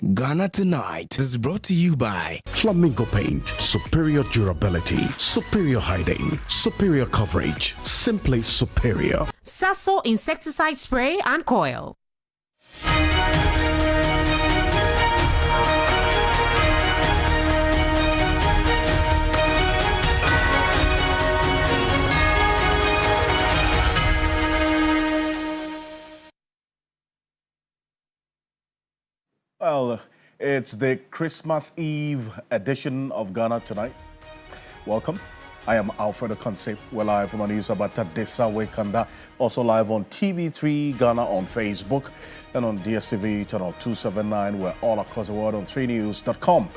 Ghana Tonight is brought to you by Flamingo Paint. Superior durability, superior hiding, superior coverage, simply superior. Sasso insecticide spray and coil. Well, it's the Christmas Eve edition of Ghana Tonight. Welcome. I am Alfredo Concept. We're live from Anisabata Desa Wekanda. Also live on TV3 Ghana on Facebook and on DSTV channel 279. We're all across the world on 3news.com.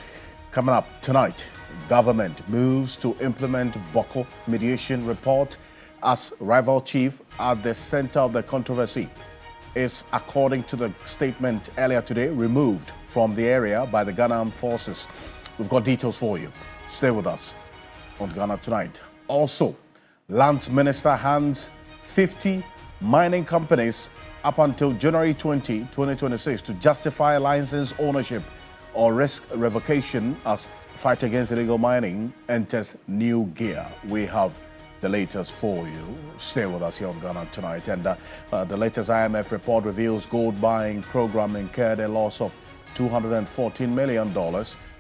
Coming up tonight, government moves to implement Boko mediation report as rival chief at the center of the controversy. Is, according to the statement earlier today, removed from the area by the Ghana Armed Forces. We've got details for you. Stay with us on Ghana Tonight. Also, Lands Minister hands 50 mining companies up until January 20, 2026 to justify license ownership or risk revocation as fight against illegal mining enters new gear. We have the latest for you. Stay with us here on Ghana Tonight. And the latest IMF report reveals gold buying program incurred a loss of $214 million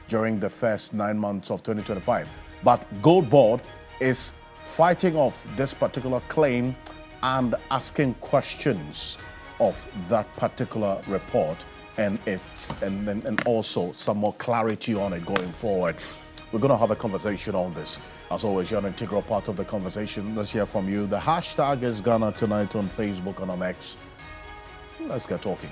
during the first 9 months of 2025. But Gold Board is fighting off this particular claim and asking questions of that particular report and also some more clarity on it going forward. We're going to have a conversation on this. As always, you're an integral part of the conversation. Let's hear from you. The hashtag is Ghana Tonight on Facebook and on X. Let's get talking.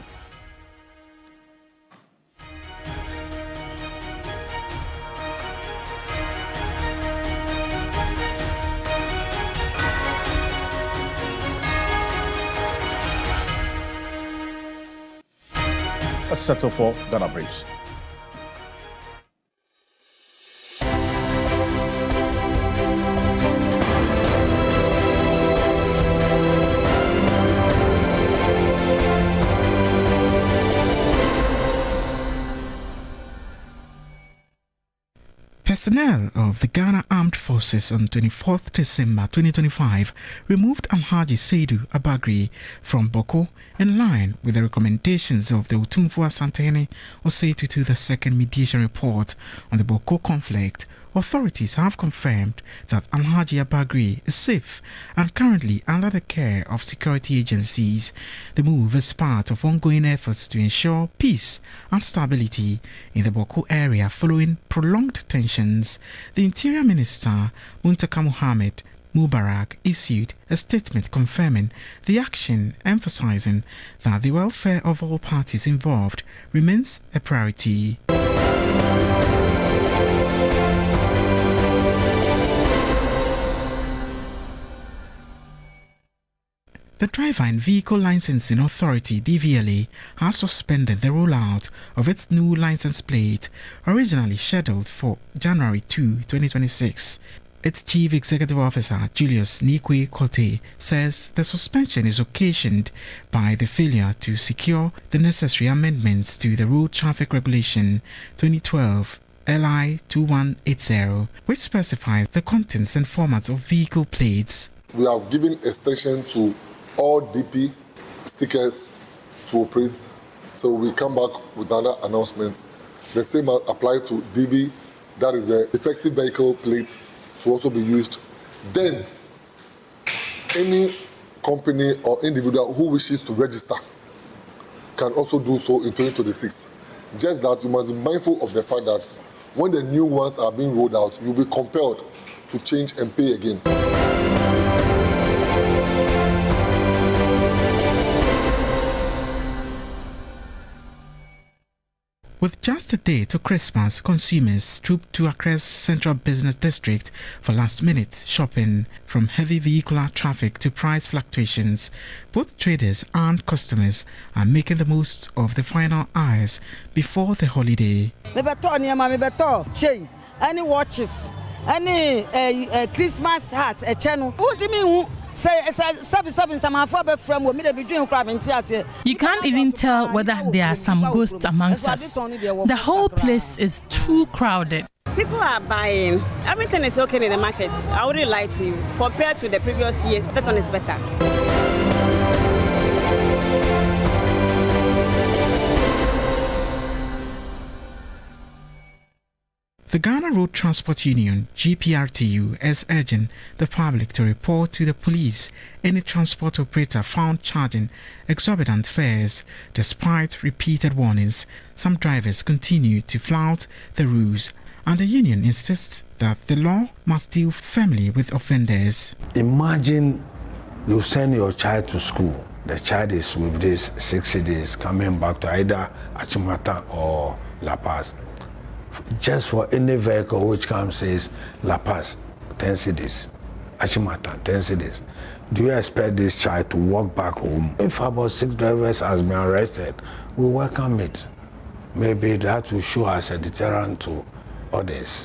Let's settle for Ghana Briefs. Personnel of the Ghana Armed Forces on 24th December 2025 removed Alhaji Seidu Abagri from Boko in line with the recommendations of the Otumfuo Asantehene Osei Tutu II mediation report on the Boko conflict. Authorities have confirmed that Alhaji Abagri is safe and currently under the care of security agencies. The move is part of ongoing efforts to ensure peace and stability in the Boko area following prolonged tensions. The Interior Minister, Muntaka Mohammed Mubarak, issued a statement confirming the action, emphasizing that the welfare of all parties involved remains a priority. The Driver and Vehicle Licensing Authority (DVLA) has suspended the rollout of its new license plate, originally scheduled for January 2, 2026. Its Chief Executive Officer, Julius Nikwe Kote, says the suspension is occasioned by the failure to secure the necessary amendments to the Road Traffic Regulation 2012 LI 2180, which specifies the contents and formats of vehicle plates. We have given extension to all DP stickers to operate, so we come back with another announcement. The same apply to DV, that is the effective vehicle plate, to also be used. Then, any company or individual who wishes to register can also do so in 2026. Just that you must be mindful of the fact that when the new ones are being rolled out, you'll be compelled to change and pay again. With just a day to Christmas, consumers trooped to Accra's Central Business District for last-minute shopping. From heavy vehicular traffic to price fluctuations, both traders and customers are making the most of the final hours before the holiday. Any watches, any Christmas hat, a channel. What do you mean? You can't even tell whether there are some ghosts amongst us. The whole place is too crowded. People are buying. Everything is okay in the market. I wouldn't lie to you. Compared to the previous year, this one is better. The Ghana Road Transport Union, GPRTU, is urging the public to report to the police any transport operator found charging exorbitant fares. Despite repeated warnings, some drivers continue to flout the rules, and the union insists that the law must deal firmly with offenders. Imagine you send your child to school. The child is with this 60 days coming back to either Achimata or La Paz. Just for any vehicle which comes says La Paz, 10 cedis, Achimata, 10 cedis. Do you expect this child to walk back home? If about 6 drivers has been arrested, we welcome it. Maybe that will show us a deterrent to others.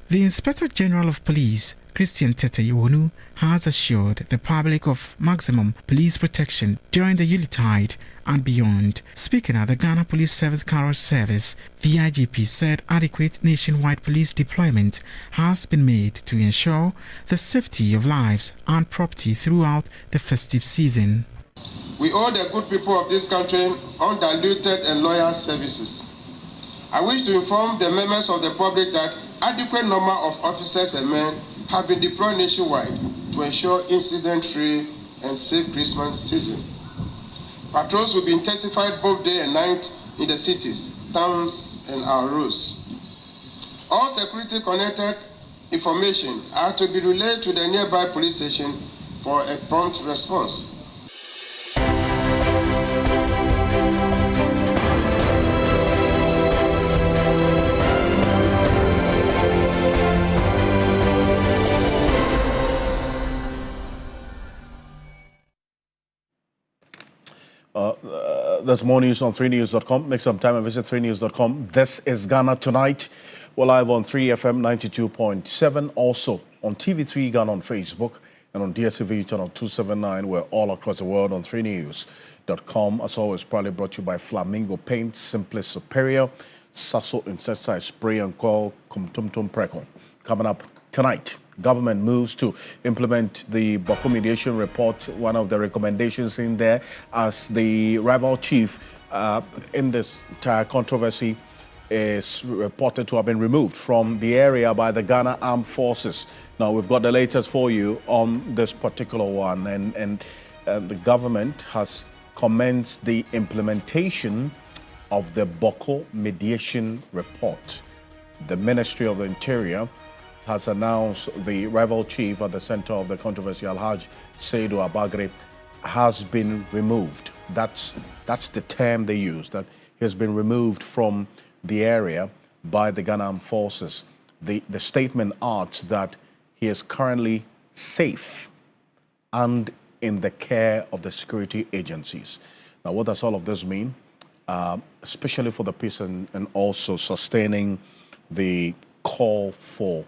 The Inspector General of Police, Christian Tete Iwonu, has assured the public of maximum police protection during the Yuletide and beyond. Speaking at the Ghana Police Service Carol Service, the IGP said adequate nationwide police deployment has been made to ensure the safety of lives and property throughout the festive season. We owe the good people of this country undiluted and loyal services. I wish to inform the members of the public that adequate number of officers and men have been deployed nationwide to ensure incident-free and safe Christmas season. Patrols will be intensified both day and night in the cities, towns, and our roads. All security-connected information are to be relayed to the nearby police station for a prompt response. There's more news on 3news.com. Make some time and visit 3news.com. This is Ghana Tonight. We're live on 3FM 92.7. Also on TV3 Ghana on Facebook and on DSTV channel 279. We're all across the world on 3news.com. As always, proudly brought to you by Flamingo Paint, Simply Superior, Sasso Insecticide Spray and Coil, Kumtumtum Precon. Coming up tonight, government moves to implement the Boko mediation report. One of the recommendations in there, as the rival chief in this entire controversy is reported to have been removed from the area by the Ghana Armed Forces. Now, we've got the latest for you on this particular one, and the government has commenced the implementation of the Boko mediation report. The Ministry of the Interior has announced the rival chief at the center of the controversy, Alhaji Seydou Abagre, has been removed. That's the term they use, that he has been removed from the area by the Ghana Armed Forces. The statement adds that he is currently safe and in the care of the security agencies. Now, what does all of this mean? Especially for the peace and also sustaining the call for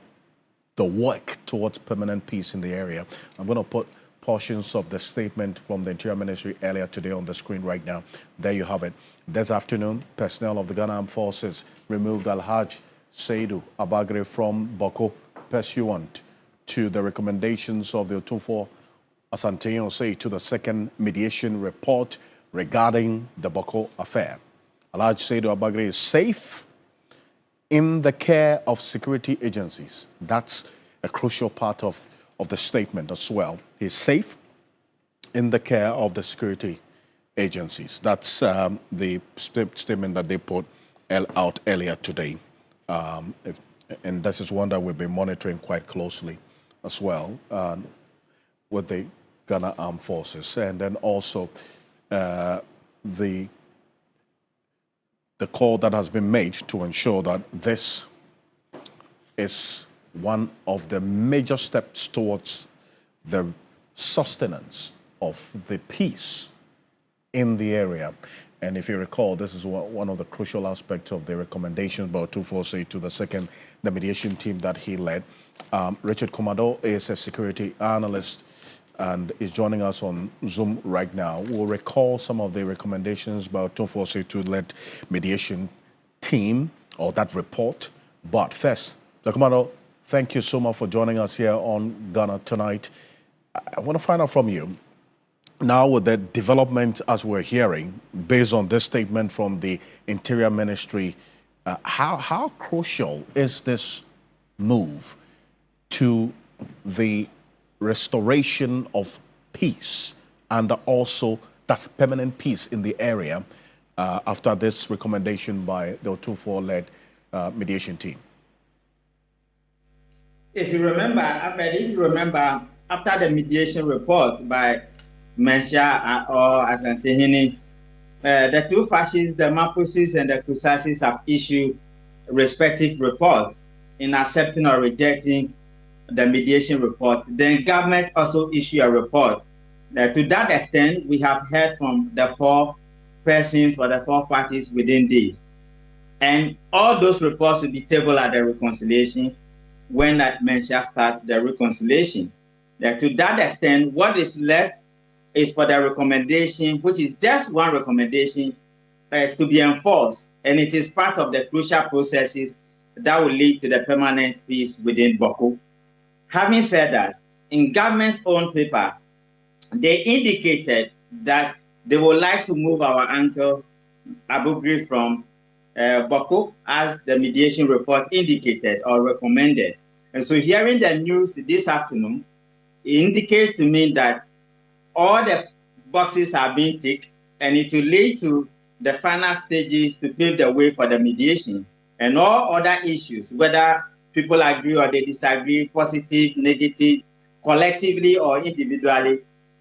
the work towards permanent peace in the area. I'm going to put portions of the statement from the Interior Ministry earlier today on the screen right now. There you have it. This afternoon, personnel of the Ghana Armed Forces removed Alhaji Seydou Abagre from Boko pursuant to the recommendations of the Otumfuo Asante Osei to the second mediation report regarding the Boko affair. Alhaji Seydou Abagre is safe in the care of security agencies. That's a crucial part of the statement as well. He's safe in the care of the security agencies. That's the statement that they put out earlier today. And this is one that we've been monitoring quite closely as well with the Ghana Armed Forces. And then also the call that has been made to ensure that this is one of the major steps towards the sustenance of the peace in the area. And if you recall, this is one of the crucial aspects of the recommendations by Otumfuo to the mediation team that he led. Richard Kumado is a security analyst and is joining us on Zoom right now. We'll recall some of the recommendations by Otumfuo to led mediation team or that report. But first, Dr. Kumado, thank you so much for joining us here on Ghana Tonight. I want to find out from you, now with the development as we're hearing, based on this statement from the Interior Ministry, how crucial is this move to the restoration of peace and also that's permanent peace in the area after this recommendation by the Otumfuo-led mediation team? If you remember, after the mediation report by Mensah or Asantehene, the two fascists, the Maposis and the Kusasis, have issued respective reports in accepting or rejecting the mediation report. Then government also issued a report. To that extent, we have heard from the four persons or the four parties within this. And all those reports will be tabled at the reconciliation when that Mensah starts the reconciliation. To that extent, what is left is for the recommendation, which is just one recommendation, is to be enforced. And it is part of the crucial processes that will lead to the permanent peace within Bawku. Having said that, in government's own paper, they indicated that they would like to move our uncle Abu Ghraib from Bawku, as the mediation report indicated or recommended. And so hearing the news this afternoon, it indicates to me that all the boxes are being ticked, and it will lead to the final stages to pave the way for the mediation. And all other issues, whether people agree or they disagree, positive, negative, collectively or individually,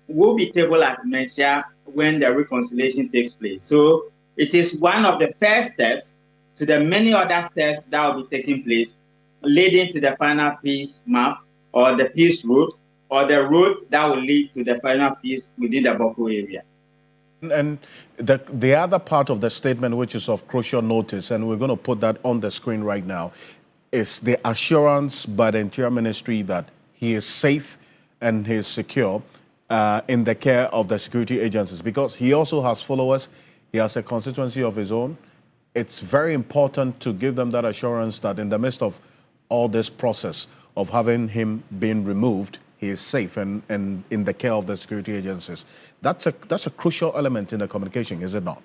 will be tabled at Mensah when the reconciliation takes place. So it is one of the first steps to the many other steps that will be taking place, leading to the final peace map or the peace route, or the road that will lead to the final peace within the Bawku area. And the other part of the statement, which is of crucial notice, and we're going to put that on the screen right now, is the assurance by the Interior Ministry that he is safe and he is secure in the care of the security agencies, because he also has followers, he has a constituency of his own. It's very important to give them that assurance that in the midst of all this process of having him being removed, he is safe and in the care of the security agencies. That's a crucial element in the communication, is it not?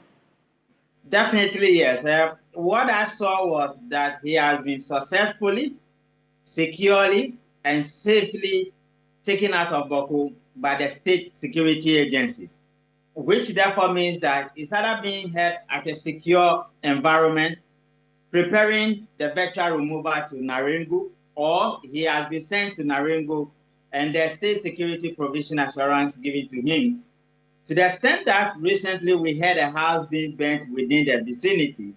Definitely, yes. What I saw was that he has been successfully, securely, and safely taken out of Bawku by the state security agencies, which therefore means that it's either being held at a secure environment, preparing the virtual removal to Narengu, or he has been sent to Narengu and the state security provision assurance given to him. To the extent that recently we had a house being burnt within the vicinity,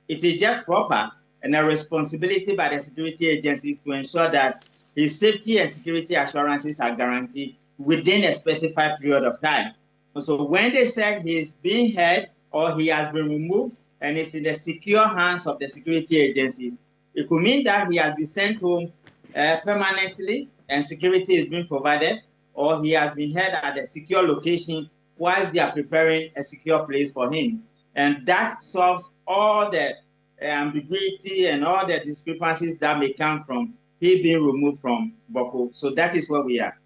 it is just proper and a responsibility by the security agencies to ensure that his safety and security assurances are guaranteed within a specified period of time. So when they said he's being held or he has been removed and is in the secure hands of the security agencies, it could mean that he has been sent home permanently and security is being provided, or he has been held at a secure location whilst they are preparing a secure place for him. And that solves all the ambiguity and all the discrepancies that may come from he being removed from Bawku. So that is where we are.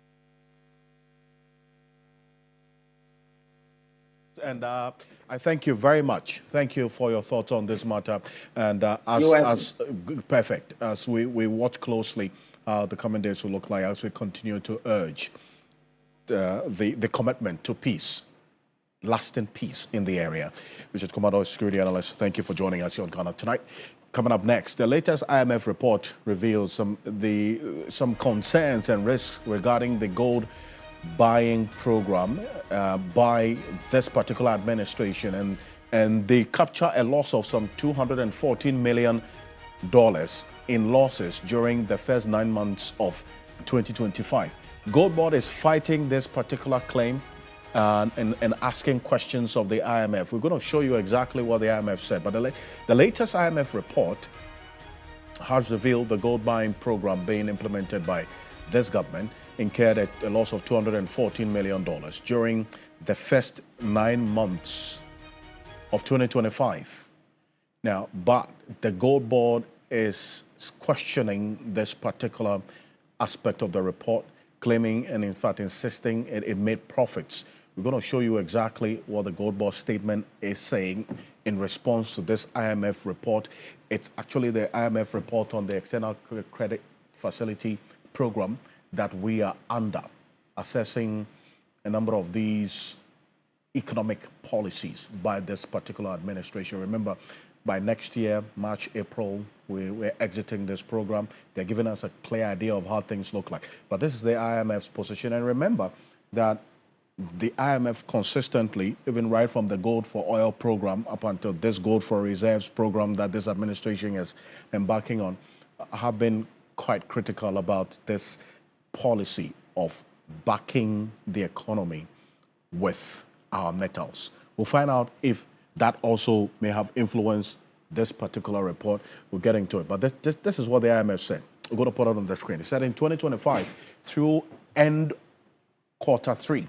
And I thank you very much. Thank you for your thoughts on this matter. And as perfect, as we watch closely how the coming days will look like as we continue to urge the commitment to peace, lasting peace in the area. Richard Kumado, security analyst, thank you for joining us here on Ghana Tonight. Coming up next, the latest IMF report reveals some concerns and risks regarding the gold buying program by this particular administration, and they capture a loss of some $214 million in losses during the first 9 months of 2025. Gold Board is fighting this particular claim and asking questions of the IMF. We're going to show you exactly what the IMF said. But the latest IMF report has revealed the gold buying program being implemented by this government incurred a loss of $214 million during the first 9 months of 2025. Now, but the Gold Board is questioning this particular aspect of the report, claiming and in fact insisting it made profits. We're going to show you exactly what the Gold Board statement is saying in response to this IMF report. It's actually the IMF report on the external credit facility program that we are under, assessing a number of these economic policies by this particular administration. Remember, by next year, March, April, we're exiting this program. They're giving us a clear idea of how things look like. But this is the IMF's position. And remember that the IMF consistently, even right from the Gold for Oil program up until this Gold for Reserves program that this administration is embarking on, have been quite critical about this policy of backing the economy with our metals. We'll find out if that also may have influenced this particular report. We'll get into it. But this is what the IMF said. We're going to put it on the screen. It said in 2025, through end Q3,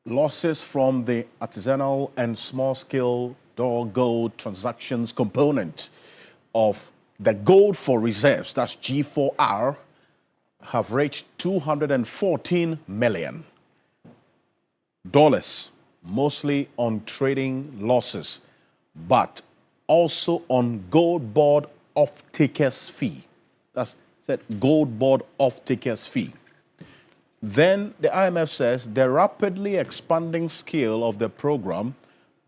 losses from the artisanal and small-scale gold transactions component of the Gold for Reserves, that's G4R, have reached $214 million, mostly on trading losses, but also on Gold Board off-takers fee. That's said Gold Board off-takers fee. Then the IMF says the rapidly expanding scale of the program,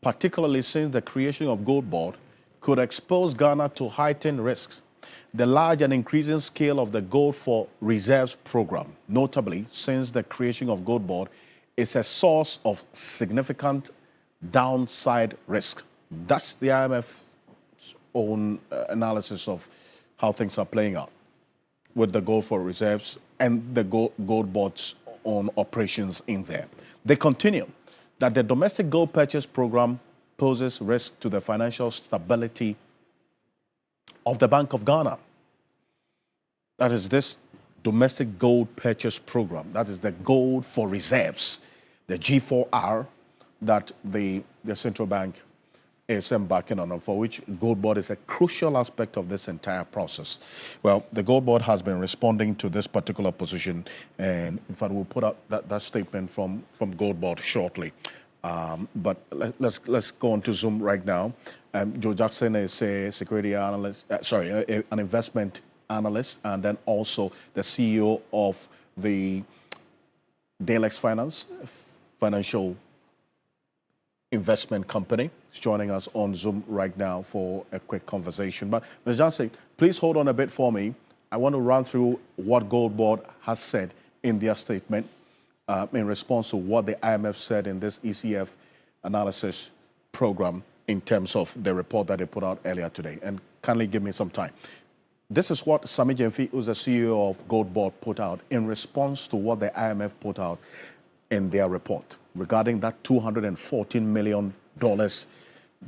particularly since the creation of Gold Board, could expose Ghana to heightened risks. The large and increasing scale of the Gold for Reserves program, notably since the creation of Gold Board, is a source of significant downside risk. That's the IMF's own analysis of how things are playing out with the Gold for Reserves and the Gold Board's own operations in there. They continue that the domestic gold purchase program poses risk to the financial stability of the Bank of Ghana. That is this domestic gold purchase program. That is the Gold for Reserves, the G4R that the central bank is embarking on, for which Gold Board is a crucial aspect of this entire process. Well, the Gold Board has been responding to this particular position, and in fact, we'll put out that statement from Gold Board shortly. But let's go on to Zoom right now. Joe Jackson is a security analyst, an investment analyst, and then also the CEO of the Dalex Finance, financial investment company. Is joining us on Zoom right now for a quick conversation. But Ms. Johnson, please hold on a bit for me. I want to run through what Gold Board has said in their statement in response to what the IMF said in this ECF analysis program in terms of the report that they put out earlier today. And kindly give me some time. This is what Sami Gyamfi, who's the CEO of Gold Board, put out in response to what the IMF put out in their report regarding that $214 million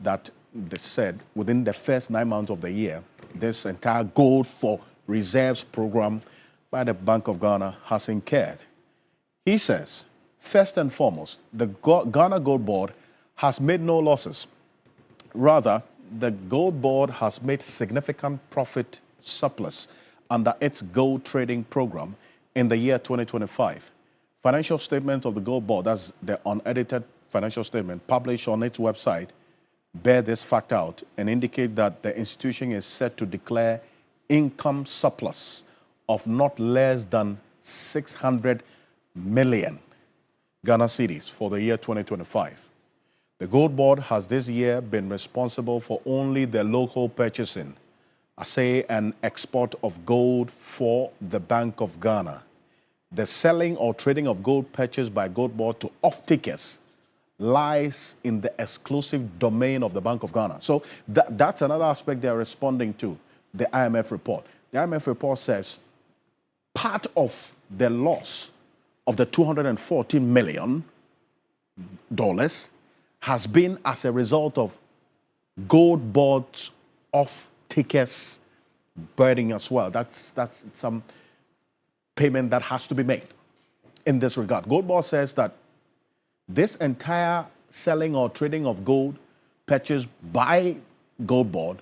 that they said within the first 9 months of the year, this entire Gold for Reserves program by the Bank of Ghana has incurred. He says, first and foremost, the Ghana Gold Board has made no losses. Rather, the Gold Board has made significant profit surplus under its gold trading program in the year 2025. Financial statements of the Gold Board, that's the unedited financial statement published on its website, bear this fact out and indicate that the institution is set to declare income surplus of not less than 600 million Ghana cedis for the year 2025. The Gold Board has this year been responsible for only the local purchasing, and export of gold for the Bank of Ghana. The selling or trading of gold purchased by Gold Board to off-takers lies in the exclusive domain of the Bank of Ghana. So that's another aspect they're responding to, the IMF report. The IMF report says part of the loss of the $214 million has been as a result of gold boards off takers burning as well. That's some payment that has to be made in this regard. Gold Board says that this entire selling or trading of gold purchased by Gold Board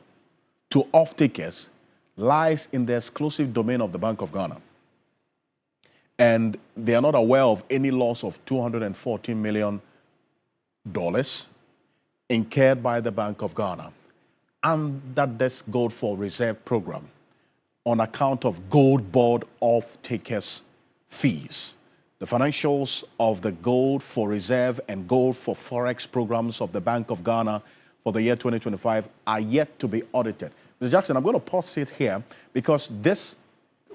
to off-takers lies in the exclusive domain of the Bank of Ghana. And they are not aware of any loss of $214 million incurred by the Bank of Ghana under this Gold for Reserve program on account of Gold Board off-takers fees. The financials of the Gold for Reserve and Gold for Forex programs of the Bank of Ghana for the year 2025 are yet to be audited. Mr. Jackson, I'm going to pause it here because this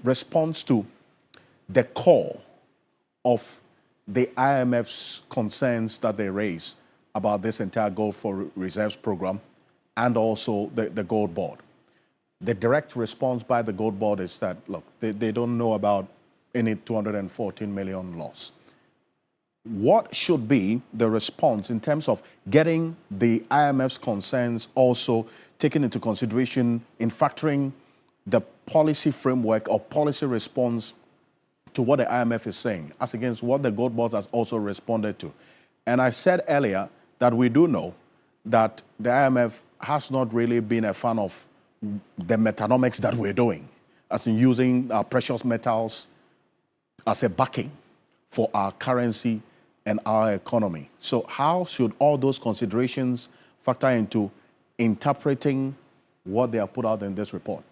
responds to the core of the IMF's concerns that they raise about this entire Gold for Reserves program and also the Gold Board. The direct response by the Gold Board is that, look, they don't know about any $214 million loss. What should be the response in terms of getting the IMF's concerns also taken into consideration in factoring the policy framework or policy response to what the IMF is saying, as against what the Gold Board has also responded to? And I said earlier that we do know that the IMF has not really been a fan of the metanomics that we're doing, as in using our precious metals as a backing for our currency and our economy. So how should all those considerations factor into interpreting what they have put out in this report?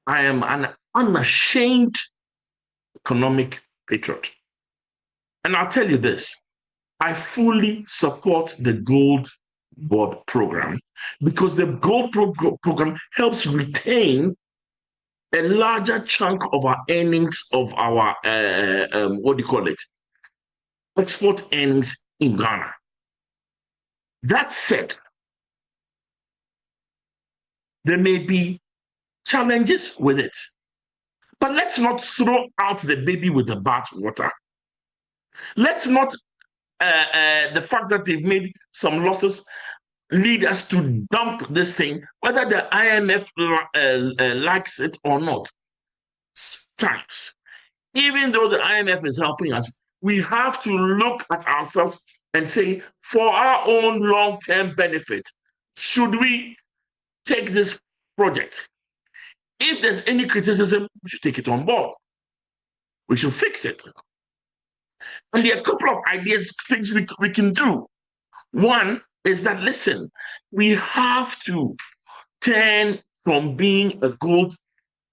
I am an unashamed economic patriot. And I'll tell you this, I fully support the Gold Board program because the Gold program helps retain a larger chunk of our earnings of our, export earnings in Ghana. That said, there may be challenges with it, but let's not throw out the baby with the bathwater. Let's not the fact that they've made some losses lead us to dump this thing, whether the IMF likes it or not. Sometimes, even though the IMF is helping us, we have to look at ourselves and say, for our own long-term benefit, should we take this project? If there's any criticism, we should take it on board. We should fix it. And there are a couple of ideas, things we can do. One is that, listen, we have to turn from being a gold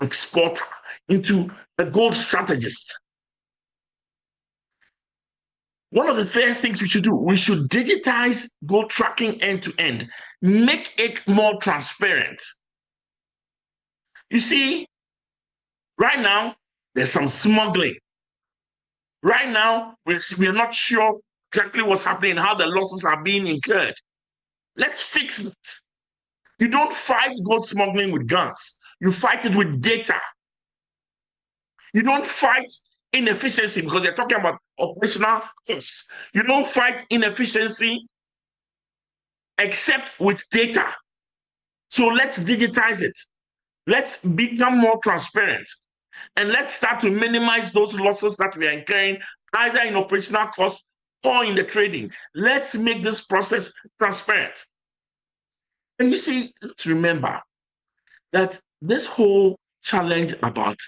exporter into a gold strategist. One of the first things we should do, we should digitize gold tracking end to end, make it more transparent. You see, right now, there's some smuggling. Right now, we are not sure exactly what's happening, how the losses are being incurred. Let's fix it. You don't fight gold smuggling with guns. You fight it with data. You don't fight inefficiency because they're talking about operational costs. You don't fight inefficiency except with data. So let's digitize it. Let's become more transparent. And let's start to minimize those losses that we are incurring, either in operational costs or in the trading. Let's make this process transparent. And you see, let's remember that this whole challenge about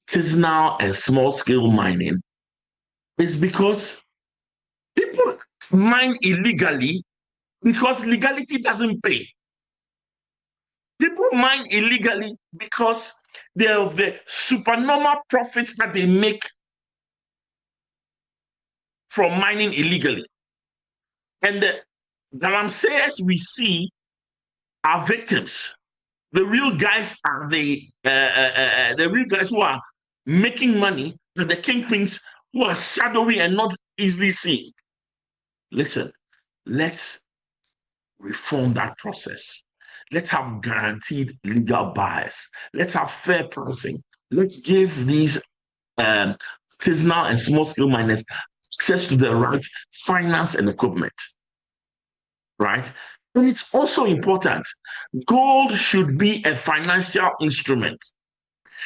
artisanal and small-scale mining is because people mine illegally because legality doesn't pay. People mine illegally because of the supernormal profits that they make from mining illegally. And the galamseyers we see are victims. The real guys are the real guys who are making money, and the kingpins who are shadowy and not easily seen. Listen, let's reform that process. Let's have guaranteed legal buyers. Let's have fair pricing. Let's give these artisanal and small-scale miners access to the right finance and equipment, right? And it's also important, gold should be a financial instrument.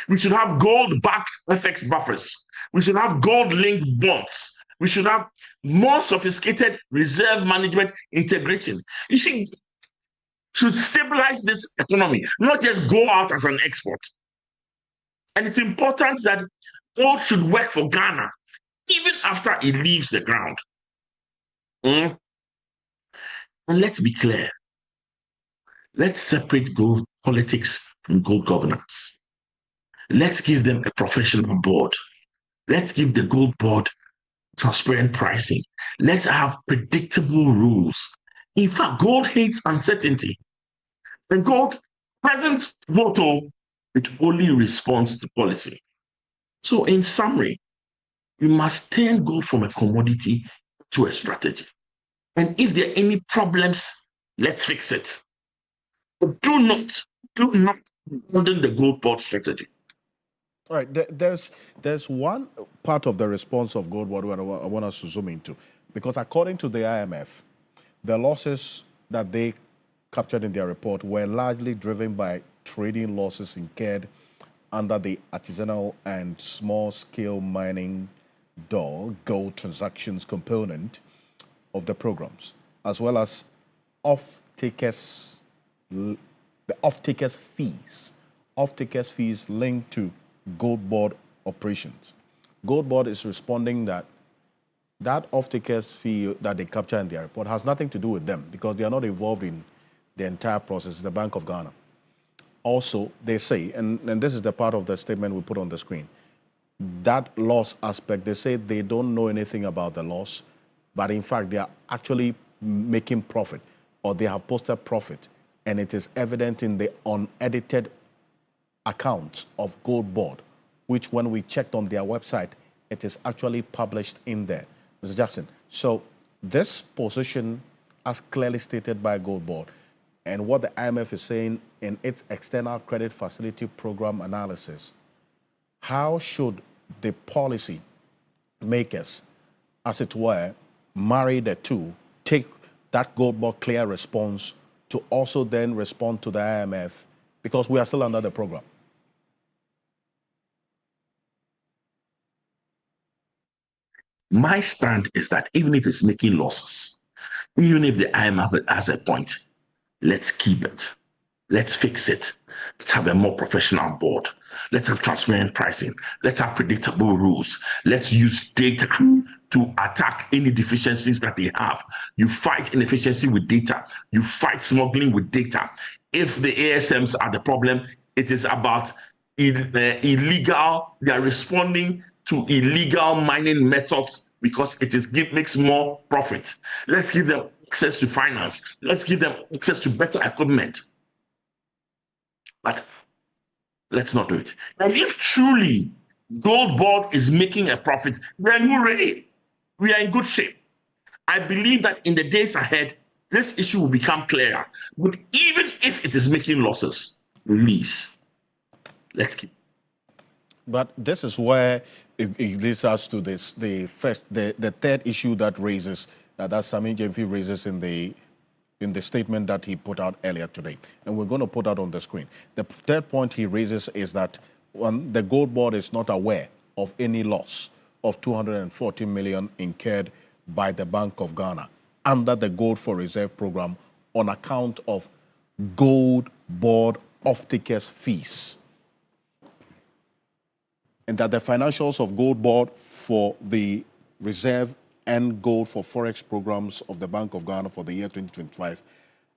We should have gold-backed FX buffers. We should have gold-linked bonds. We should have more sophisticated reserve management integration. You see, should stabilize this economy, not just go out as an export. And it's important that gold should work for Ghana, even after it leaves the ground. And let's be clear. Let's separate gold politics from gold governance. Let's give them a professional board. Let's give the gold board transparent pricing. Let's have predictable rules. In fact, gold hates uncertainty. And gold present voto, it only responds to policy. So in summary, we must turn gold from a commodity to a strategy. And if there are any problems, let's fix it. But do not abandon the gold board strategy. All right, there's one part of the response of Gold Board I want us to zoom into, because according to the IMF, the losses that they captured in their report were largely driven by trading losses incurred under the artisanal and small-scale mining gold transactions component of the programs, as well as the off-takers fees linked to Gold Board operations. Gold Board is responding that off-takers fee that they capture in their report has nothing to do with them because they are not involved in the entire process, the Bank of Ghana. Also, they say, and this is the part of the statement we put on the screen, that loss aspect, they say they don't know anything about the loss, but in fact, they are actually making profit, or they have posted profit, and it is evident in the unedited accounts of Gold Board, which when we checked on their website, it is actually published in there. Mr. Jackson, so this position, as clearly stated by Gold Board, and what the IMF is saying in its external credit facility program analysis, how should the policy makers, as it were, marry the two, take that Gold Board clear response to also then respond to the IMF, because we are still under the program? My stand is that even if it's making losses, even if the IMF has a point, let's keep it. Let's fix it. Let's have a more professional board. Let's have transparent pricing. Let's have predictable rules. Let's use data to attack any deficiencies that they have. You fight inefficiency with data. You fight smuggling with data. If the ASMs are the problem, it is about illegal. They are responding to illegal mining methods because makes more profit. Let's give them access to finance. Let's give them access to better equipment. But let's not do it. And if truly Gold Board is making a profit, then hooray, we are in good shape. I believe that in the days ahead, this issue will become clearer. But even if it is making losses, release. Let's keep. But this is where it leads us to the third issue that Sammy Gyamfi raises in the statement that he put out earlier today, and we're going to put that on the screen. The third point he raises is that the Gold Board is not aware of any loss of $240 million incurred by the Bank of Ghana under the Gold for Reserve program on account of Gold Board off-takers fees, and that the financials of Gold Board for the reserve and gold for forex programs of the Bank of Ghana for the year 2025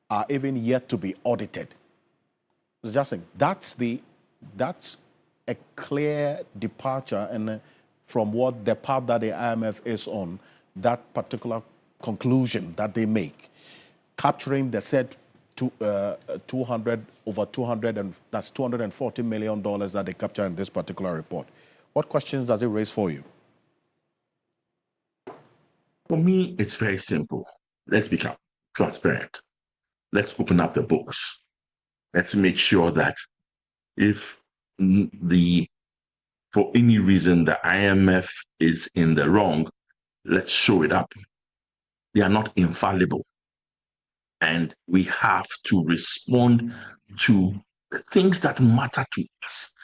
are even yet to be audited. Mr. Jackson, that's a clear departure and from what the path that the IMF is on, that particular conclusion that they make, capturing the said that's $240 million that they capture in this particular report. What questions does it raise for you? For me, it's very simple. Let's become transparent. Let's open up the books. let's make sure that if for any reason the IMF is in the wrong, let's show it up. They are not infallible. And we have to respond to the things that matter to us,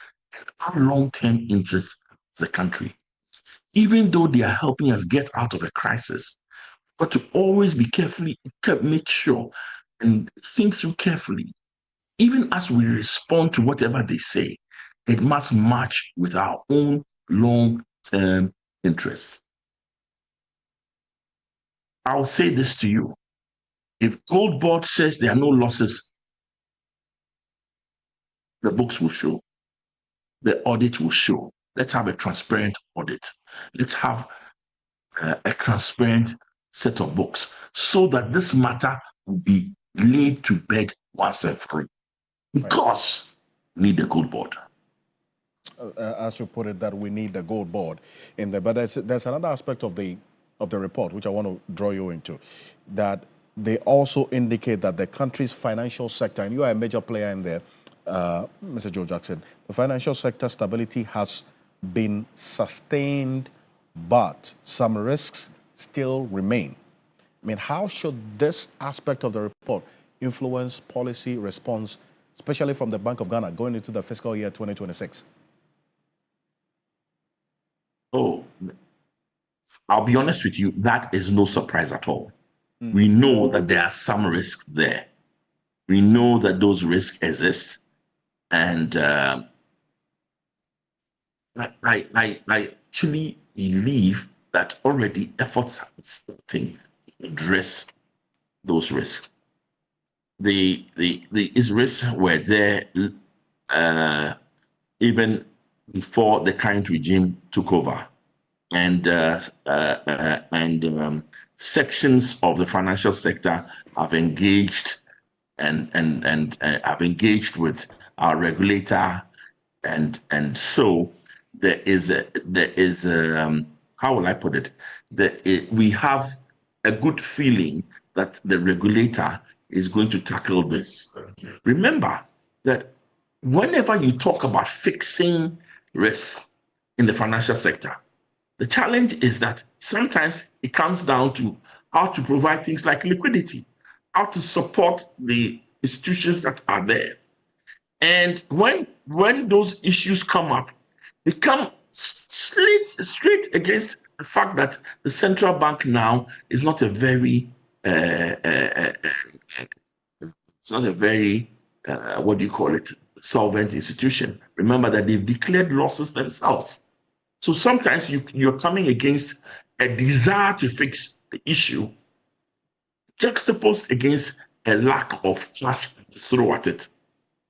our long-term interests as a country. Even though they are helping us get out of a crisis, but to always be make sure and think through carefully, even as we respond to whatever they say, it must match with our own long-term interests. I'll say this to you. If Gold Board says there are no losses, the books will show. The audit will show. Let's have a transparent audit. Let's have a transparent set of books so that this matter will be laid to bed once and for all. Because we need the Gold Board. As you put it, that we need the Gold Board in there. But there's another aspect of the report which I want to draw you into, that they also indicate that the country's financial sector, and you are a major player in there, Mr. Joe Jackson, the financial sector stability has been sustained, but some risks still remain. I mean, how should this aspect of the report influence policy response, especially from the Bank of Ghana going into the fiscal year 2026? Oh, I'll be honest with you, that is no surprise at all. We know that there are some risks there. We know that those risks exist. And I actually believe that already efforts are starting to address those risks. The risks were there even before the current regime took over. And sections of the financial sector have engaged and have engaged with our regulator, and so there is how will I put it? We have a good feeling that the regulator is going to tackle this. Remember that whenever you talk about fixing risk in the financial sector, the challenge is that sometimes it comes down to how to provide things like liquidity, how to support the institutions that are there. And when those issues come up, they come straight against the fact that the central bank now is not a very solvent institution. Remember that they've declared losses themselves. So sometimes you're coming against a desire to fix the issue, juxtaposed against a lack of cash to throw at it.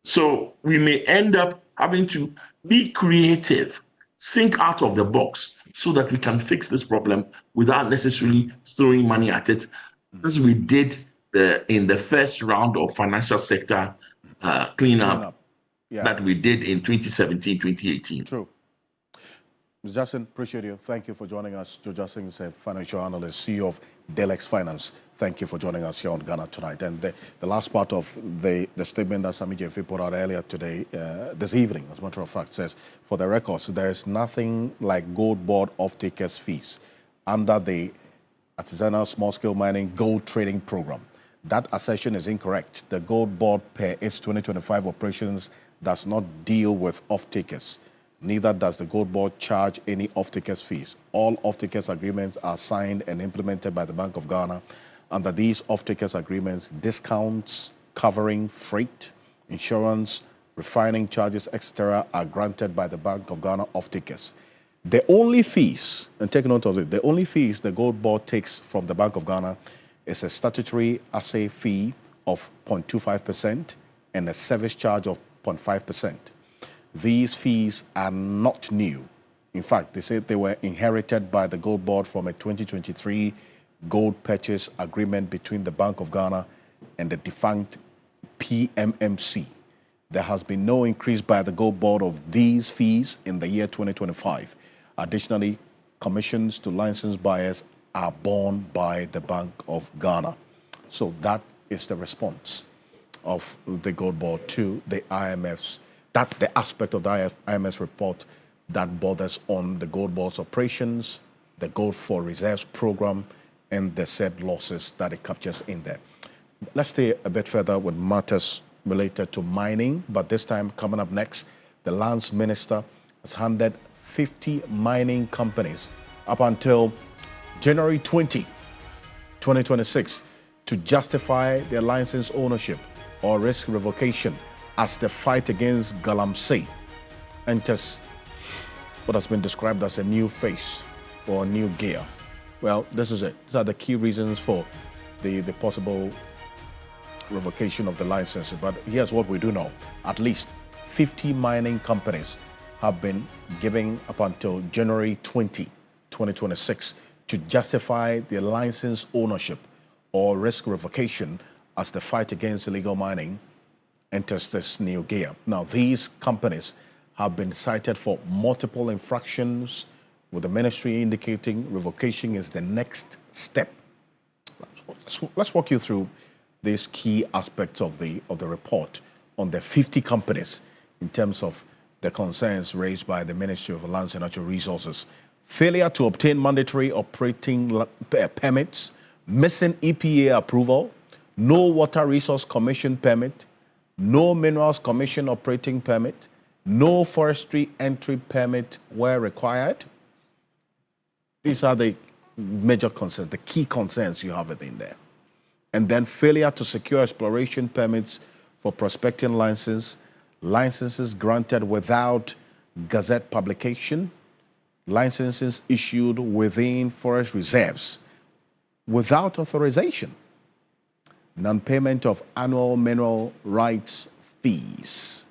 So we may end up having to be creative, think out of the box so that we can fix this problem without necessarily throwing money at it, as we did in the first round of financial sector cleanup that we did in 2017, 2018. True. Mr. Jackson, appreciate you. Thank you for joining us. Joe Jackson is a financial analyst, CEO of Delex Finance. Thank you for joining us here on Ghana Tonight. And the last part of the statement that Sami Gyamfi put out earlier today, this evening, as a matter of fact, says, for the records, there is nothing like Gold Board off-takers fees under the Artisanal Small-Scale Mining Gold Trading Program. That assertion is incorrect. The Gold Board, per its 2025 operations, does not deal with off-takers. Neither does the Gold Board charge any off-takers fees. All off-takers agreements are signed and implemented by the Bank of Ghana. Under these off-takers agreements, discounts covering freight, insurance, refining charges, etc., are granted by the Bank of Ghana off-takers. The only fees, and take note of it, the only fees the Gold Board takes from the Bank of Ghana is a statutory assay fee of 0.25% and a service charge of 0.5%. These fees are not new. In fact, they said they were inherited by the Gold Board from a 2023 gold purchase agreement between the Bank of Ghana and the defunct PMMC. There has been no increase by the Gold Board of these fees in the year 2025. Additionally, commissions to licensed buyers are borne by the Bank of Ghana. So that is the response. of the Gold Board to the IMF's, the aspect of the IMF's report that borders on the Gold Board's operations, the Gold for Reserves program, and the said losses that it captures in there. Let's stay a bit further with matters related to mining, but this time coming up next, the Lands Minister has handed 50 mining companies up until January 20, 2026 to justify their license ownership or risk revocation as the fight against Galamsey enters what has been described as a new phase or a new gear. Well, this is it. These are the key reasons for the possible revocation of the license. But here's what we do know. At least 50 mining companies have been giving up until January 20, 2026 to justify their license ownership or risk revocation as the fight against illegal mining enters this new gear. Now, these companies have been cited for multiple infractions, with the ministry indicating revocation is the next step. Let's walk you through these key aspects of the report on the 50 companies in terms of the concerns raised by the Ministry of Lands and Natural Resources. Failure to obtain mandatory operating permits, missing EPA approval, no Water Resource Commission permit, no Minerals Commission operating permit, no forestry entry permit where required. These are the major concerns, the key concerns you have within there. And then failure to secure exploration permits for prospecting licenses granted without Gazette publication, licenses issued within forest reserves without authorization, non-payment of annual mineral rights fees.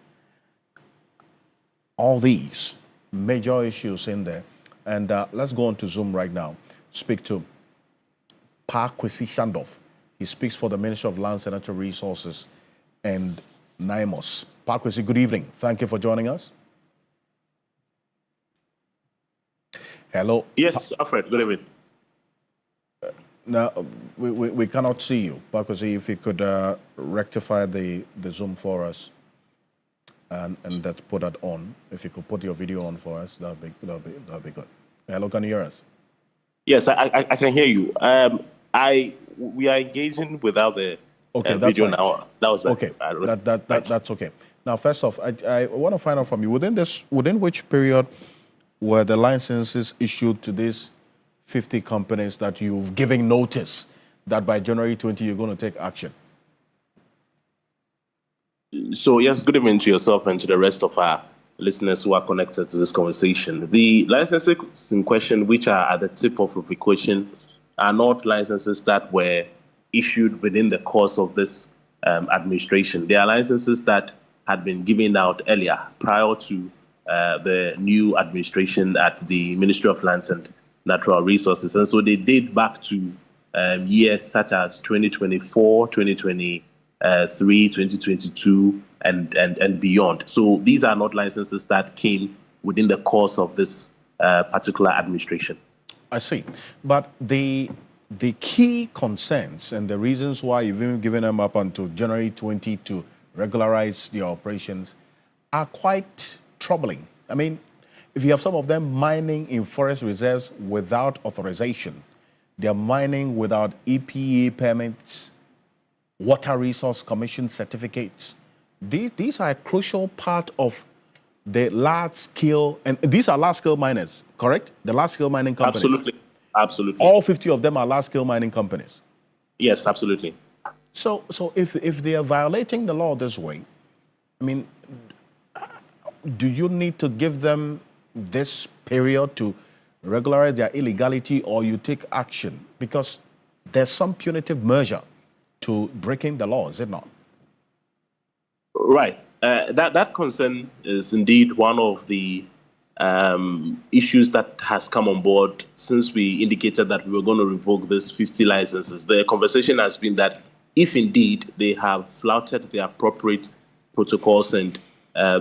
All these major issues in there. And let's go on to Zoom right now. Speak to Pa Kwesi Shandorf. He speaks for the Ministry of Lands and Natural Resources and NIMOS. Pa Kwesi, good evening. Thank you for joining us. Hello. Yes, Alfred, good evening. Now, we cannot see you. Pa Kwesi, if you could rectify the Zoom for us and that put that on. If you could put your video on for us, that'd be good. Hello, can you hear us? Yes, I can hear you. We are engaging without the video now. That was okay. That's okay. Now, first off, I want to find out from you within which period were the licenses issued to these 50 companies that you've given notice that by January 20 you're going to take action? So, yes, good evening to yourself and to the rest of our listeners who are connected to this conversation. The licenses in question, which are at the tip of revocation, are not licenses that were issued within the course of this administration. They are licenses that had been given out earlier, prior to the new administration at the Ministry of Lands and Natural Resources. And so they date back to years such as 2024, 2023, 2022, and beyond. So these are not licenses that came within the course of this particular administration. I see. But the key concerns and the reasons why you've even given them up until January 20 to regularize your operations are quite troubling. I mean, if you have some of them mining in forest reserves without authorization, they're mining without EPA permits, Water Resource Commission certificates. These are a crucial part of the large-scale, and these are large-scale miners, correct? The large-scale mining companies. Absolutely. All 50 of them are large-scale mining companies. Yes, absolutely. So if they are violating the law this way, I mean, do you need to give them this period to regularize their illegality, or you take action? Because there's some punitive measure to breaking the law, is it not? Right. That concern is indeed one of the issues that has come on board since we indicated that we were going to revoke these 50 licenses. The conversation has been that if indeed they have flouted the appropriate protocols and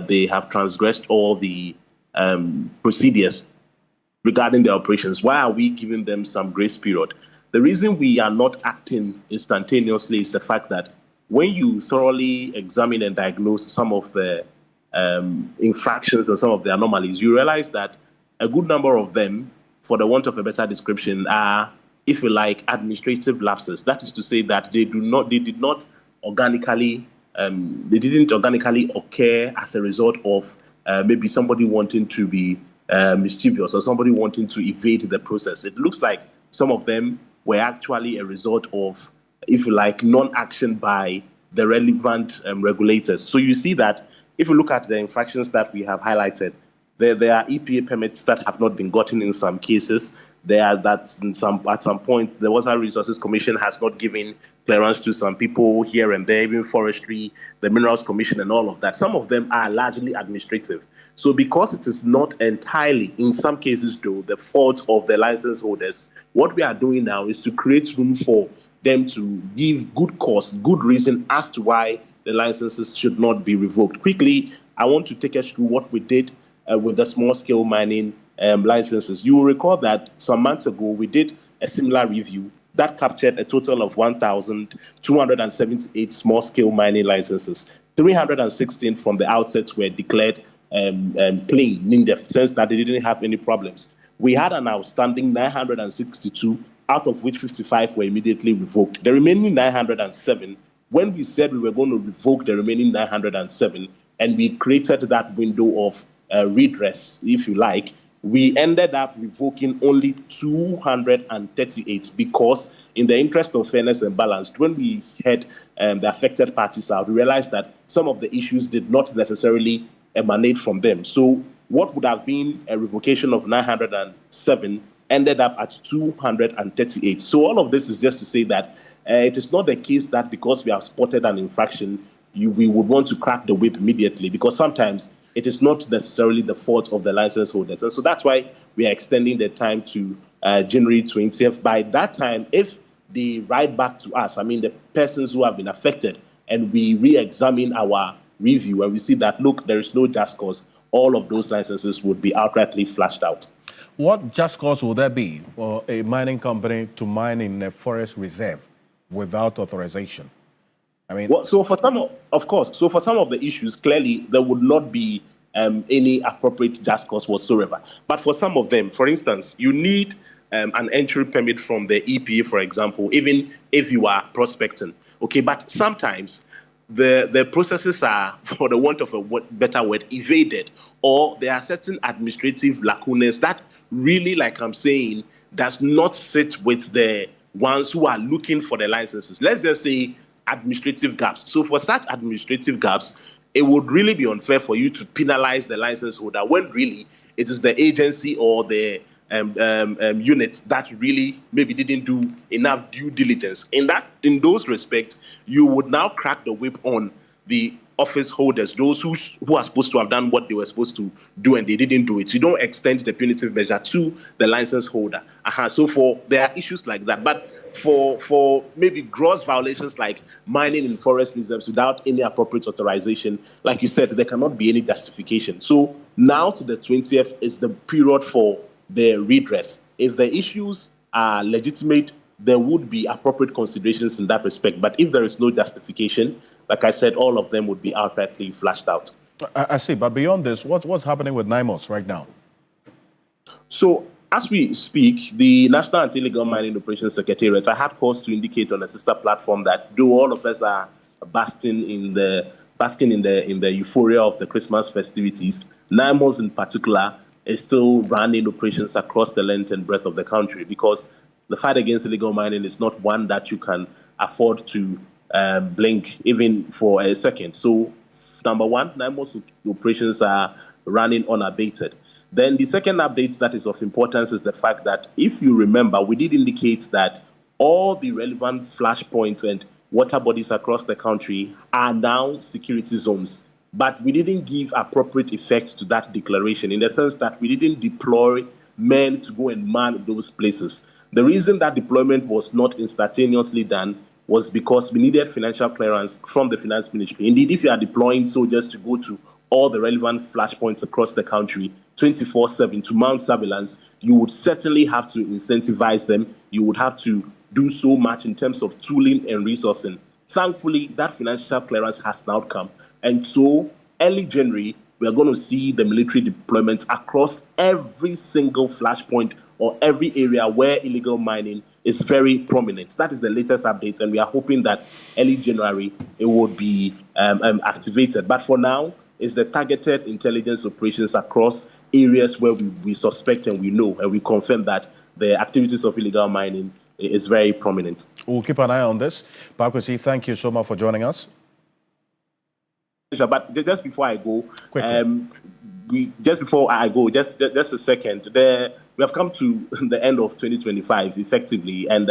they have transgressed all the procedures regarding their operations, why are we giving them some grace period? The reason we are not acting instantaneously is the fact that when you thoroughly examine and diagnose some of the infractions and some of the anomalies, you realize that a good number of them, for the want of a better description, are, if you like, administrative lapses. That is to say that they didn't organically occur as a result of maybe somebody wanting to be mischievous or somebody wanting to evade the process. It looks like some of them were actually a result of, if you like, non-action by the relevant regulators. So you see that if you look at the infractions that we have highlighted, there are EPA permits that have not been gotten in some cases. At some point, the Water Resources Commission has not given clearance to some people here and there, even forestry, the Minerals Commission and all of that. Some of them are largely administrative. So because it is not entirely, in some cases though, the fault of the license holders, what we are doing now is to create room for them to give good cause, good reason as to why the licenses should not be revoked. Quickly, I want to take us through what we did with the small-scale mining licenses. You will recall that some months ago, we did a similar review that captured a total of 1,278 small-scale mining licenses. 316 from the outset were declared clean, in the sense that they didn't have any problems. We had an outstanding 962, out of which 55 were immediately revoked. The remaining 907, when we said we were going to revoke the remaining 907, and we created that window of redress, if you like, we ended up revoking only 238 because, in the interest of fairness and balance, when we had the affected parties out, we realized that some of the issues did not necessarily emanate from them. So what would have been a revocation of 907 ended up at 238. So all of this is just to say that it is not the case that because we have spotted an infraction, we would want to crack the whip immediately, because sometimes it is not necessarily the fault of the license holders. And so that's why we are extending the time to January 20th. By that time, if they write back to us, I mean the persons who have been affected, and we re-examine our review and we see that, look, there is no just cause, all of those licenses would be outrightly flashed out. What just cause will there be for a mining company to mine in a forest reserve without authorization? I mean, so for some of the issues, clearly there would not be any appropriate just cause whatsoever. But for some of them, for instance, you need an entry permit from the EPA, for example, even if you are prospecting. Okay, but sometimes the processes are, for the want of a better word, evaded, or there are certain administrative lacunas that really, like I'm saying, does not sit with the ones who are looking for the licenses. Let's just say administrative gaps. So for such administrative gaps, it would really be unfair for you to penalize the license holder when really it is the agency or the unit that really maybe didn't do enough due diligence. In those respects, you would now crack the whip on the office holders, those who are supposed to have done what they were supposed to do and they didn't do it. You don't extend the punitive measure to the license holder. So there are issues like that. But for maybe gross violations like mining in forest reserves without any appropriate authorization, like you said, there cannot be any justification. So now to the 20th is the period for the redress. If the issues are legitimate, there would be appropriate considerations in that respect. But if there is no justification, like I said, all of them would be outrightly flashed out. I see. But beyond this, what's happening with NIMOS right now? So as we speak, the National Anti-Illegal Mining Operations Secretariat, I had cause to indicate on a sister platform that though all of us are basking in the euphoria of the Christmas festivities, NIMOS in particular is still running operations across the length and breadth of the country, because the fight against illegal mining is not one that you can afford to blink even for a second. So, number one, NIMOS operations are running unabated. Then the second update that is of importance is the fact that, if you remember, we did indicate that all the relevant flashpoints and water bodies across the country are now security zones. But we didn't give appropriate effect to that declaration, in the sense that we didn't deploy men to go and man those places. The reason that deployment was not instantaneously done was because we needed financial clearance from the Finance Ministry. Indeed, if you are deploying soldiers to go to all the relevant flashpoints across the country 24/7 to mount surveillance, you would certainly have to incentivize them. You would have to do so much in terms of tooling and resourcing. Thankfully, that financial clearance has now come. And so, early January, we are going to see the military deployment across every single flashpoint or every area where illegal mining is very prominent. That is the latest update, and we are hoping that early January it would be activated. But for now, it's the targeted intelligence operations across areas where we suspect and we know and we confirm that the activities of illegal mining is very prominent. We'll keep an eye on this. Bakwesi, thank you so much for joining us. But just before I go, just a second, we have come to the end of 2025 effectively, and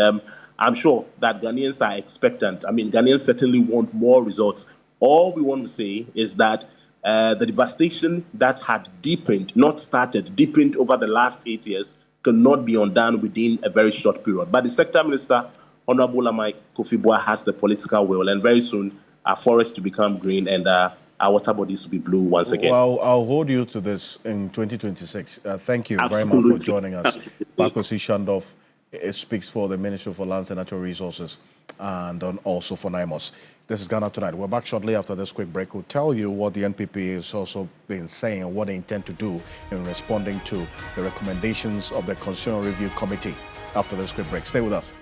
I'm sure that Ghanaians are expectant. I mean, Ghanaians certainly want more results. All we want to say is that the devastation that had deepened over the last 8 years cannot be undone within a very short period. But the Sector Minister, Honorable Lamai Kofi Boah, has the political will, and very soon our forests to become green and our water bodies to be blue once again. Well, I'll hold you to this in 2026. Thank you very much for joining us. Bakwesi Shandov speaks for the Ministry for Lands and Natural Resources and also for NIMOS. This is Ghana Tonight. We're back shortly after this quick break. We'll tell you what the NPP has also been saying and what they intend to do in responding to the recommendations of the Constitutional Review Committee after this quick break. Stay with us.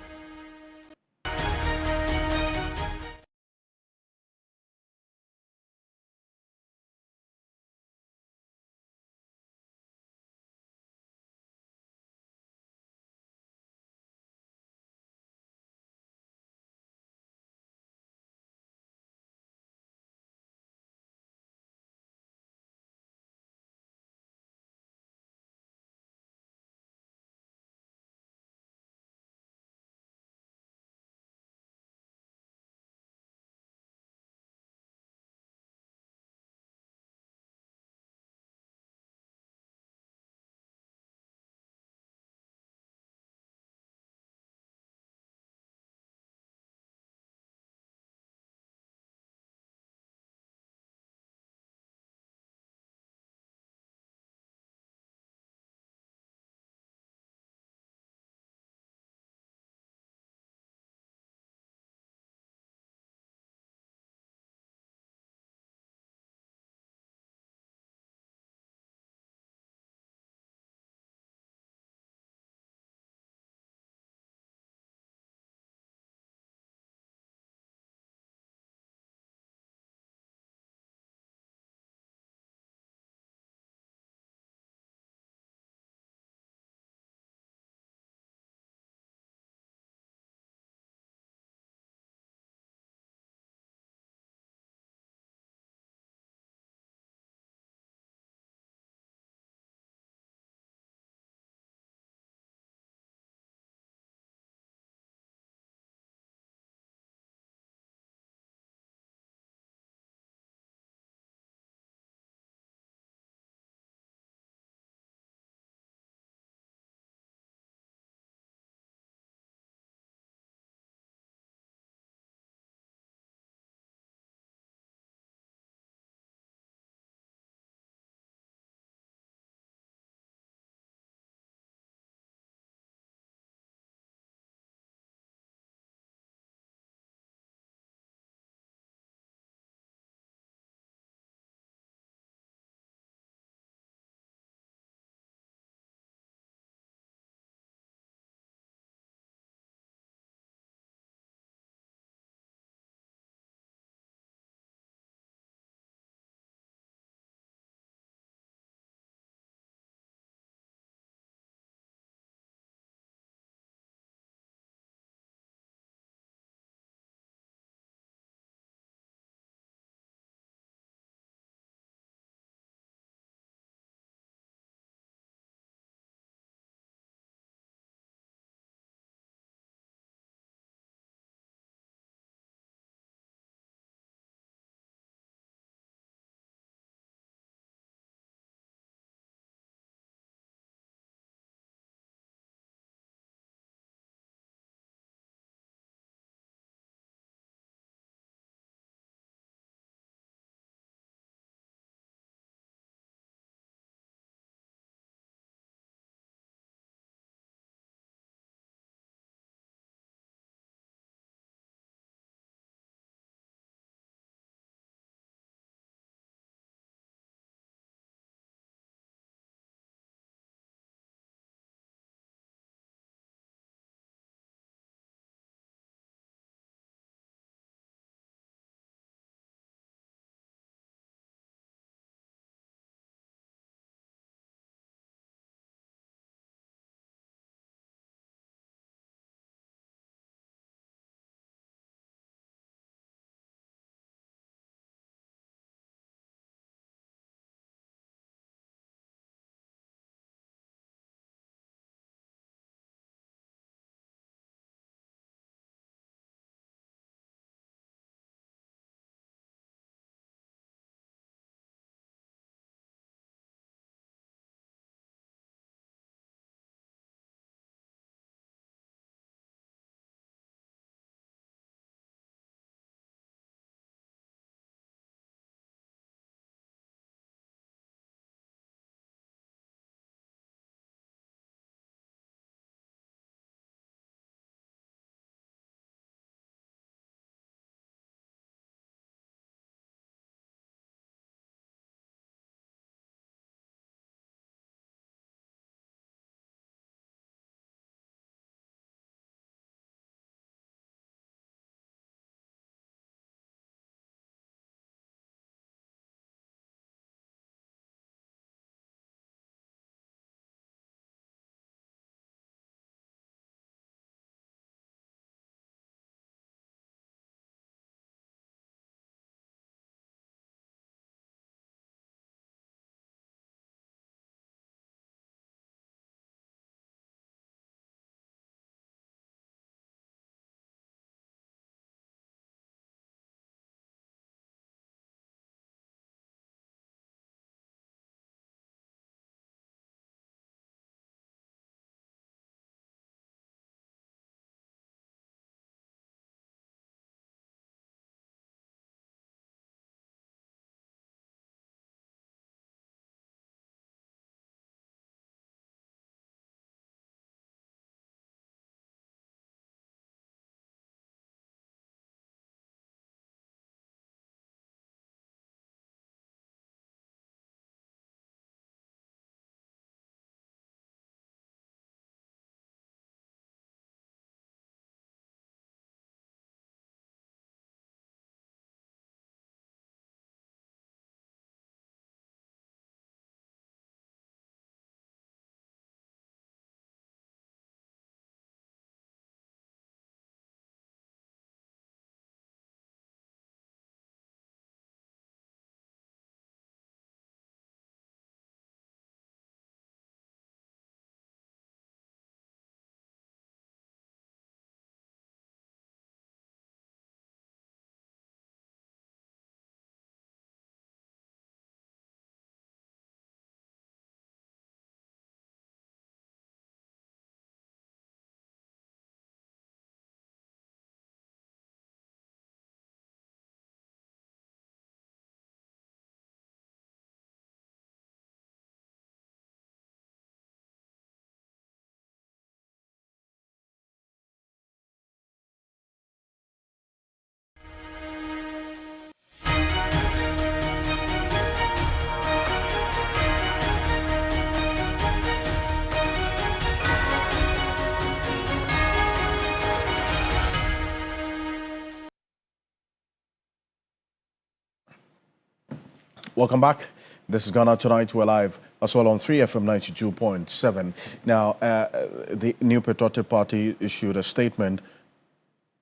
Welcome back. This is Ghana Tonight. We're live as well on 3FM 92.7. Now, the New Patriotic Party issued a statement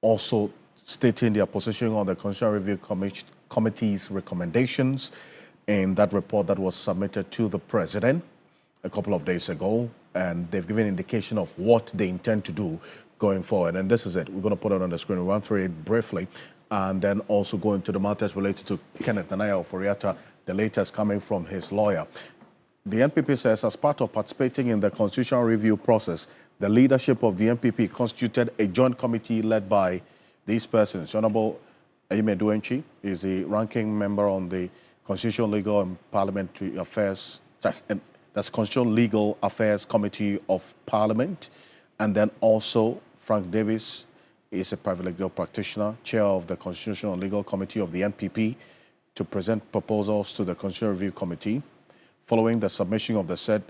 also stating their position on the Constitutional Review Committee's recommendations in that report that was submitted to the President a couple of days ago. And they've given indication of what they intend to do going forward. And this is it. We're going to put it on the screen. We'll run through it briefly and then also go into the matters related to Kenneth Nana Ofori-Atta, the latest coming from his lawyer. The NPP says, as part of participating in the constitutional review process, the leadership of the NPP constituted a joint committee led by these persons. Honorable Ayime Duenchi is the ranking member on the Constitutional Legal and Parliamentary Affairs, that's Constitutional Legal Affairs Committee of Parliament. And then also Frank Davis is a private legal practitioner, chair of the Constitutional Legal Committee of the NPP, to present proposals to the Constitutional Review Committee. Following the submission of the said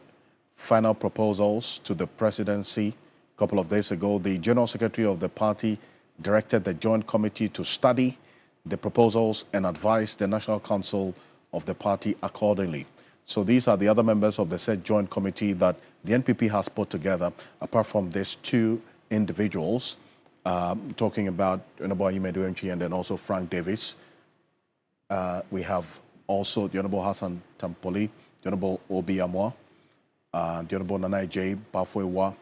final proposals to the presidency a couple of days ago, the General Secretary of the party directed the Joint Committee to study the proposals and advise the National Council of the party accordingly. So these are the other members of the said Joint Committee that the NPP has put together, apart from these two individuals, talking about Honorable Ayime Duenchi and then also Frank Davis. We have also the Honorable Hassan Tampoli, the Honorable Obi Amwa, the Honorable Nana J. Bafoewa,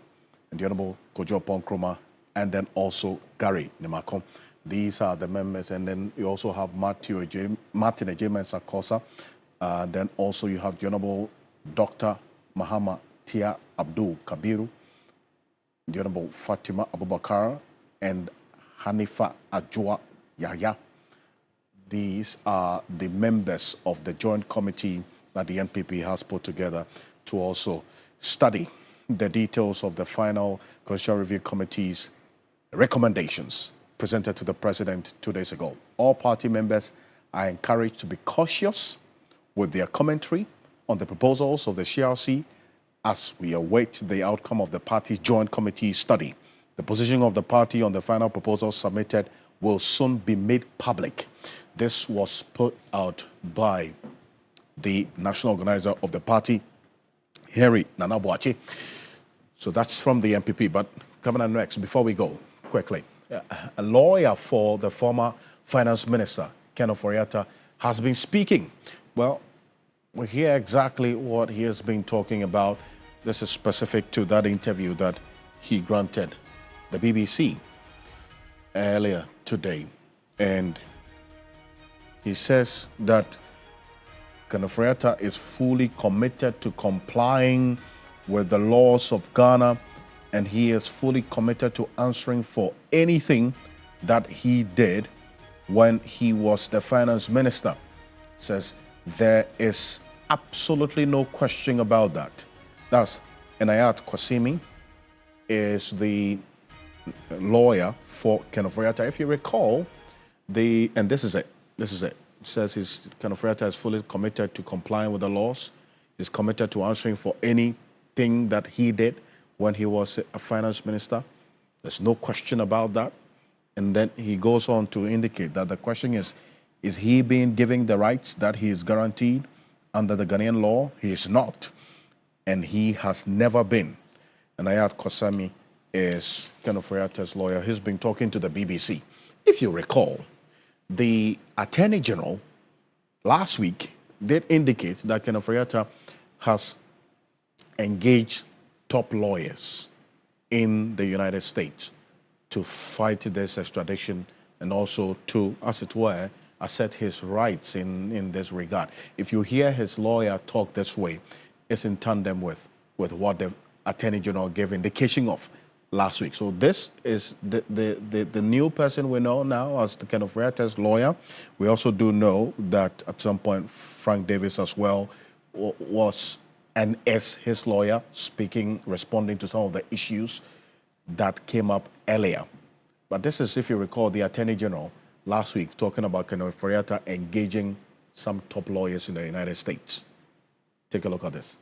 and the Honorable Kojo Ponkroma, and then also Gary Nimako. These are the members, and then you also have Martin Ejema Sakosa. Then also you have the Honorable Dr. Mahama Tia Abdul Kabiru, the Honorable Fatima Abubakar, and Hanifa Ajua Yahya. These are the members of the joint committee that the NPP has put together to also study the details of the final Constitutional Review Committee's recommendations presented to the President 2 days ago. All party members are encouraged to be cautious with their commentary on the proposals of the CRC as we await the outcome of the party's joint committee study. The position of the party on the final proposals submitted will soon be made public. This was put out by the national organizer of the party, Henry Nana Boakye. So that's from the NPP. But coming on next, before we go, quickly, a lawyer for the former finance minister, Ken Ofori-Atta, has been speaking. Well, we hear exactly what he has been talking about. This is specific to that interview that he granted the BBC earlier today. And he says that Ken Ofori-Atta is fully committed to complying with the laws of Ghana, and he is fully committed to answering for anything that he did when he was the finance minister. Says there is absolutely no question about that. That's Inayat Kwasimi, is the lawyer for Ken Ofori-Atta. If you recall, and this is it. It says Ken Ofori-Atta is fully committed to complying with the laws. He's committed to answering for anything that he did when he was a finance minister. There's no question about that. And then he goes on to indicate that the question is he being given the rights that he is guaranteed under the Ghanaian law? He is not. And he has never been. And Ayat Kwasami is Ken Ofori-Atta's lawyer. He's been talking to the BBC. If you recall, the Attorney General last week did indicate that Ken Ofori-Atta has engaged top lawyers in the United States to fight this extradition and also to, as it were, assert his rights in this regard. If you hear his lawyer talk this way, it's in tandem with what the Attorney General gave indication of last week. So this is the new person we know now as the Ken Ofori-Atta's lawyer. We also do know that at some point Frank Davis as well was and is his lawyer, responding to some of the issues that came up earlier. But this is, if you recall, the Attorney General last week talking about Ken Ofori-Atta engaging some top lawyers in the United States. Take a look at this.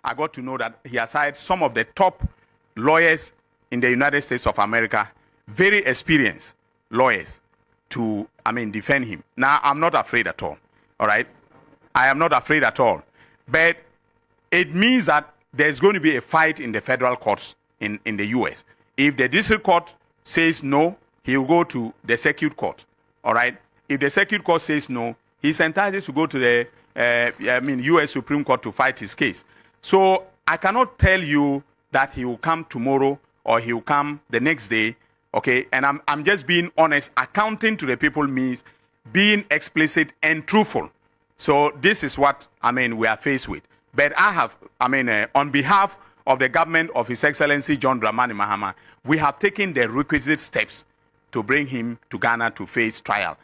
I got to know that he has hired some of the top lawyers in the United States of America, very experienced lawyers. to, defend him. Now, I'm not afraid at all. All right? I am not afraid at all. But it means that there's going to be a fight in the federal courts in the U.S. If the district court says no, he will go to the circuit court. All right? If the circuit court says no, he's entitled to go to the U.S. Supreme Court to fight his case. So I cannot tell you that he will come tomorrow or he will come the next day, okay? And I'm just being honest. Accounting to the people means being explicit and truthful. So this is what, we are faced with. But I have, on behalf of the government of His Excellency John Dramani Mahama, we have taken the requisite steps to bring him to Ghana to face trial.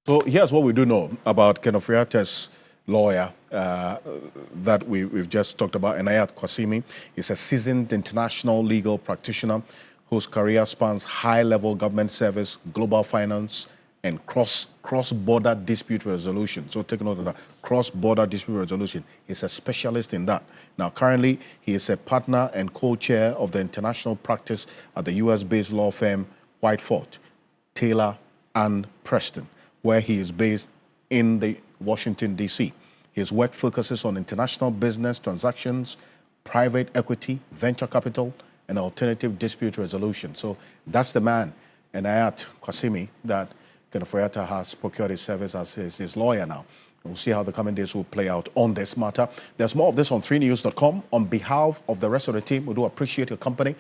So here's what we do know about Ken Ofori-Atta's lawyer that we've just talked about, Enayat Kwasimi. He's a seasoned international legal practitioner whose career spans high-level government service, global finance, and cross-border dispute resolution. So take note of that, cross-border dispute resolution. He's a specialist in that. Now, currently, he is a partner and co-chair of the international practice at the US-based law firm Whiteford, Taylor and Preston, where he is based in the Washington, D.C. His work focuses on international business transactions, private equity, venture capital, and alternative dispute resolution. So that's the man, Enayat Kwasimi, that Ken Ofori-Atta has procured his service as his lawyer now. We'll see how the coming days will play out on this matter. There's more of this on 3news.com. On behalf of the rest of the team, we do appreciate your company.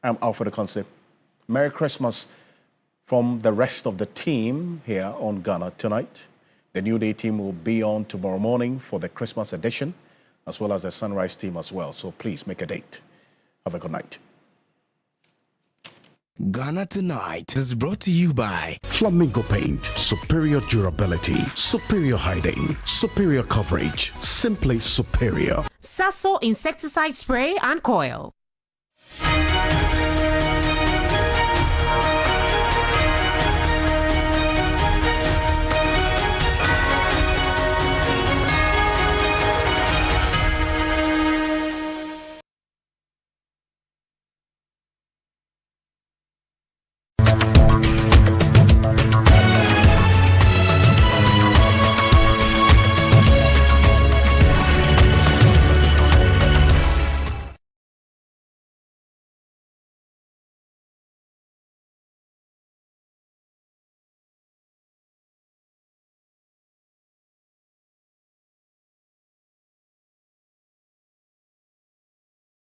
I'm Alfred Concept. Merry Christmas from the rest of the team here on Ghana Tonight. The New Day team will be on tomorrow morning for the Christmas edition, as well as the Sunrise team as well. So please make a date. Have a good night. Ghana Tonight is brought to you by Flamingo Paint. Superior durability, superior hiding, superior coverage, simply superior. Sasso insecticide spray and coil.